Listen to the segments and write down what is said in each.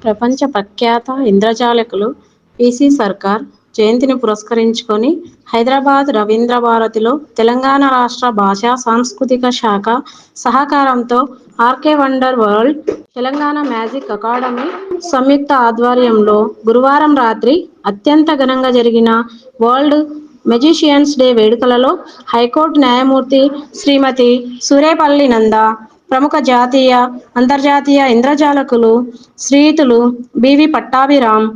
ప్రపంచ ప్రఖ్యాత ఇంద్రజాలికులు పిసి సర్కార్ జయంతిని పురస్కరించుకొని హైదరాబాద్ రవీంద్ర భారతిలో తెలంగాణ రాష్ట్ర భాషా సాంస్కృతిక శాఖ సహకారంతో RK wonder world Telangana magic academy సంయుక్త ఆధ్వర్యంలో గురువారం రాత్రి అత్యంత ఘనంగా జరిగిన వరల్డ్ మెజిషియన్స్ డే వేడుకలలో హైకోర్టు న్యాయమూర్తి శ్రీమతి సూరేపల్లి నంద, ప్రముఖ జాతీయ అంతర్జాతీయ ఇంద్రజాలకులు శ్రీయుతులు BV Pattabhiram,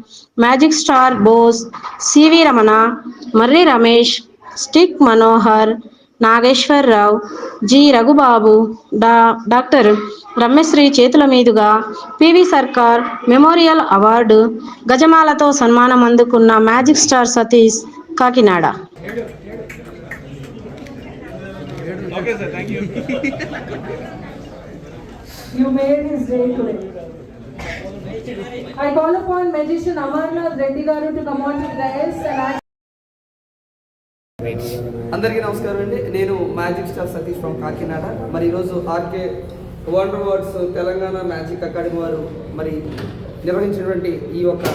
magic star Bose, CV Ramana, Marri Ramesh, stick Manohar, Nageswararao, G Raghubabu, doctor Brahmasri చేతుల మీదుగా పివి సర్కార్ మెమోరియల్ అవార్డు గజమాలతో సన్మానం అందుకున్న magic star Satish Kakinada. Okay, sir. Thank you. You made his day today. I call upon magician Amarnath Reddy garu to come on to the dais and act. అందరికీ నమస్కారం అండి. నేను magic star Satish from Kakinada. మరి ఈరోజు RK wonder words Telangana magic academy వారు మరి నిర్వహించినటువంటి ఈ యొక్క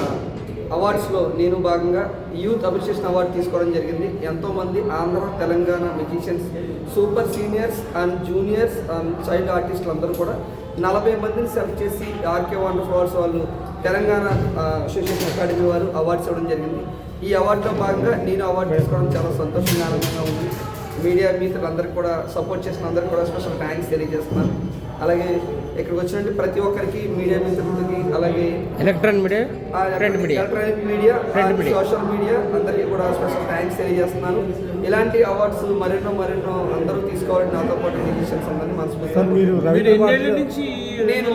అవార్డ్స్లో నేను భాగంగా యూత్ అప్రిషియేషన్ అవార్డు తీసుకోవడం జరిగింది. ఎంతోమంది Andhra Telangana musicians, super seniors and juniors and child ఆర్టిస్టులు అందరూ కూడా 40 మందిని సెలెక్ట్ చేసి ఆర్కే వండర్ అవార్డ్స్ వాళ్ళు తెలంగాణ అసోసియేషన్ అకాడమీ వారు అవార్డ్స్ ఇవ్వడం జరిగింది. ఈ అవార్డులో భాగంగా నేను అవార్డు తీసుకోవడం చాలా సంతోషంగా ఆనందంగా ఉంది. మీడియా మిత్రులందరికీ కూడా సపోర్ట్ చేసిన అందరికీ కూడా స్పెషల్ థ్యాంక్స్ తెలియజేస్తున్నాను. అలాగే ఇక్కడికి వచ్చినట్టు ప్రతి ఒక్కరికి మీడియా మిత్రులకి, అలాగే ఎలక్ట్రానిక్ మీడియా, సోషల్ మీడియా అందరికీ కూడా స్పెషల్ థ్యాంక్స్ తెలియజేస్తున్నాను. ఇలాంటి అవార్డ్స్ మరెన్నో అందరూ తీసుకోవాలని నాతో పాటు మ్యూజిషియన్స్ అందరినీ మనస్ఫూర్తిగా. నేను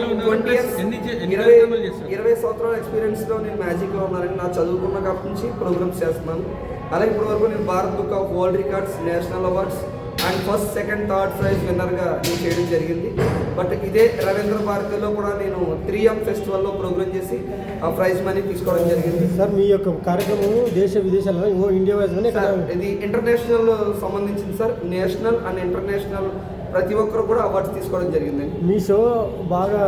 20 సంవత్సరాల ఎక్స్పీరియన్స్లో నేను మ్యాజిక్లో ఉన్నానని నా చదువుకున్న కాప్పటి నుంచి ప్రోగ్రామ్స్ చేస్తున్నాను. అలాగే ఇప్పటి వరకు నేను Bharat book of world records, national awards and first, second, third prize విన్నర్గా నేను చేయడం జరిగింది. బట్ ఇదే రవీంద్ర భారతిలో కూడా నేను 3M ఫెస్టివల్లో ప్రోగ్రామ్ చేసి ఆ ప్రైజ్ మనీ తీసుకోవడం జరిగింది. సార్ మీ యొక్క కార్యక్రమం దేశ విదేశాల్లో ఇండియా వైజ్గానే ఇది ఇంటర్నేషనల్ సంబంధించింది సార్. నేషనల్ అండ్ ఇంటర్నేషనల్ ప్రతి ఒక్కరు కూడా అవార్డ్స్ తీసుకోవడం జరిగిందండి. మీ షో బాగా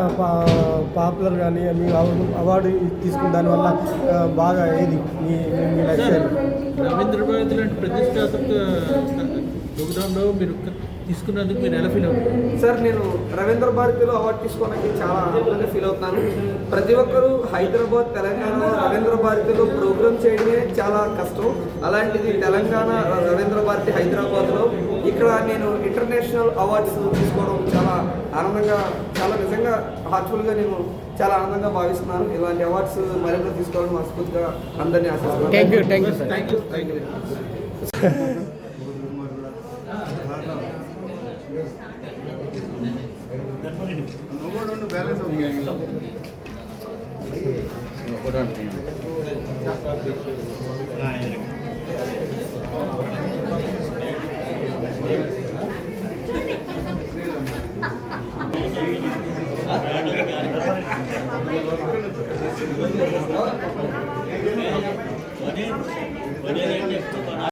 పాపులర్ కానీ మీ అవార్డు తీసుకున్న దానివల్ల బాగా ఏది మీ లక్ష్యం? రవీంద్ర భారతి లాంటి ప్రతిష్టాత్మక ప్రోగ్రాంలో మీరు తీసుకున్నందుకు మీరు ఎలా ఫీల్ అవుతారు? సార్ నేను రవీంద్ర భారతిలో అవార్డు తీసుకోవడానికి చాలా ఆనందంగా ఫీల్ అవుతున్నాను. ప్రతి ఒక్కరూ హైదరాబాద్, తెలంగాణ రవీంద్ర భారతిలో ప్రోగ్రామ్ చేయడమే చాలా కష్టం. అలాంటిది తెలంగాణ రవీంద్ర భారతి హైదరాబాద్లో ఇక్కడ నేను ఇంటర్నేషనల్ అవార్డ్స్ తీసుకోవడం చాలా ఆనందంగా, చాలా నిజంగా హార్ట్ఫుల్గా నేను చాలా ఆనందంగా భావిస్తున్నాను. ఇలాంటి అవార్డ్స్ మరింత తీసుకోవాలని మనస్ఫూర్తిగా అందరినీ ఆశిస్తున్నాను. Thank you. బ్యాలెన్స్